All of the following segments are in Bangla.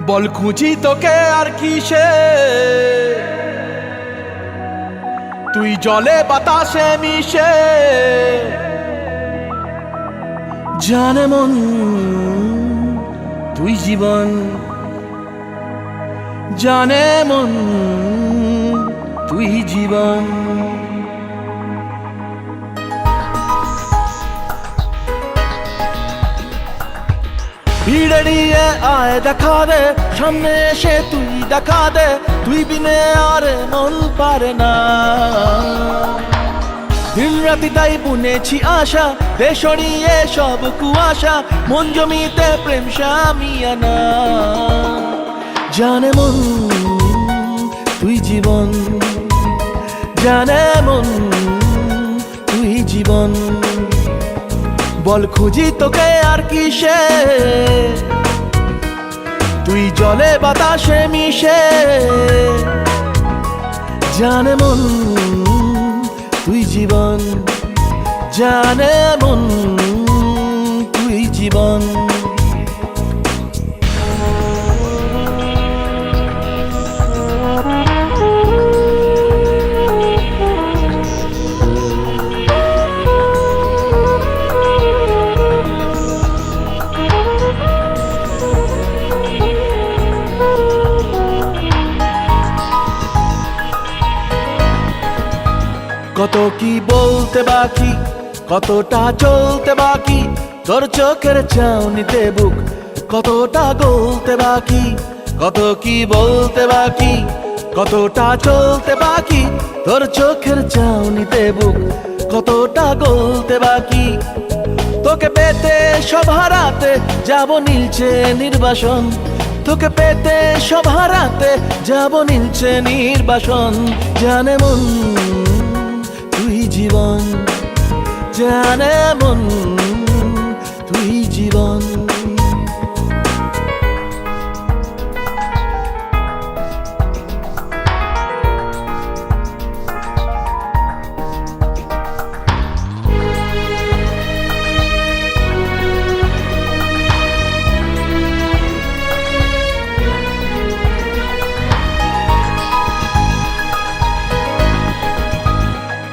বল খুঁজি তোকে আর কিসে, তুই জলে বাতাসে মিশে। জানে মন তুই জীবন, জানে মন তুই জীবন। ভিড়ে নিয়ে আয় দেখা দে, সামনে এসে তুই দেখা দে, তুই বিনে আর মন পারে না। দিন রাতি তাই বুনেছি আশা, দে সরিয়ে সব কুয়াশা, মন জমিতে প্রেম শামিয়ানা। জানে মন তুই জীবন, জানে মন তুই জীবন। বল খুঁজি তোকে আর কিসে, তুই জলে বাতাসে মিশে। জানে মন তুই জীবন, জানে মন তুই জীবন। কত কি বলতে বাকি, কতটা চলতে বাকি, তোর চোখের চাউনিতে বুক কতটা গলতে বাকি। কত কি বলতে বাকি, কতটা চলতে বাকি, তোর চোখের চাউনিতে বুক কতটা গলতে বাকি। তোকে পেতে সব হারাতে যাব নীলছে নির্বাসন, তোকে পেতে সব হারাতে যাব নীলছে নির্বাসন। জানে মন তুই জীবন, জানে মন তুই জীবন।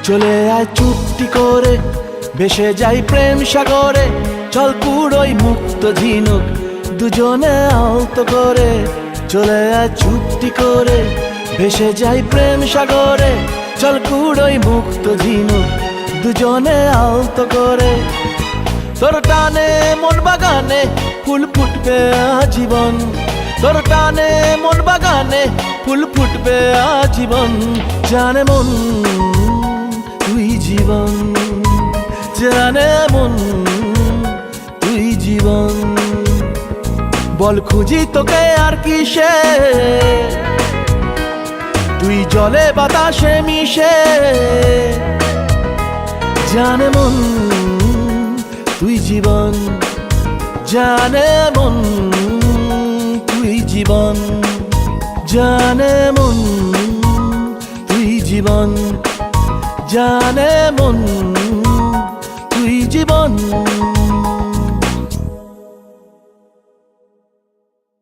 চলে আয় চুপটি করে, ভেসে যাই প্রেম সাগরে, চল পুরোই মুক্ত ঝিনুক দুজনে আলতো করে। চলে আয় চুপটি করে, ভেসে যাই প্রেম সাগরে, চল পুরোই মুক্ত ঝিনুক দুজনে আলতো করে। তোর টানে মন বাগানে ফুল ফুটবে আজীবন, তোর টানে মন বাগানে ফুল ফুটবে আজীবন। জানে মন তুই জীবন, জানে মন তুই জীবন। বল খুঁজি তোকে আর কিসে, তুই জলে বাতাসে মিশে। জানে মন তুই জীবন, জানে মন তুই জীবন। জানে মন তুই জীবন, জানে মন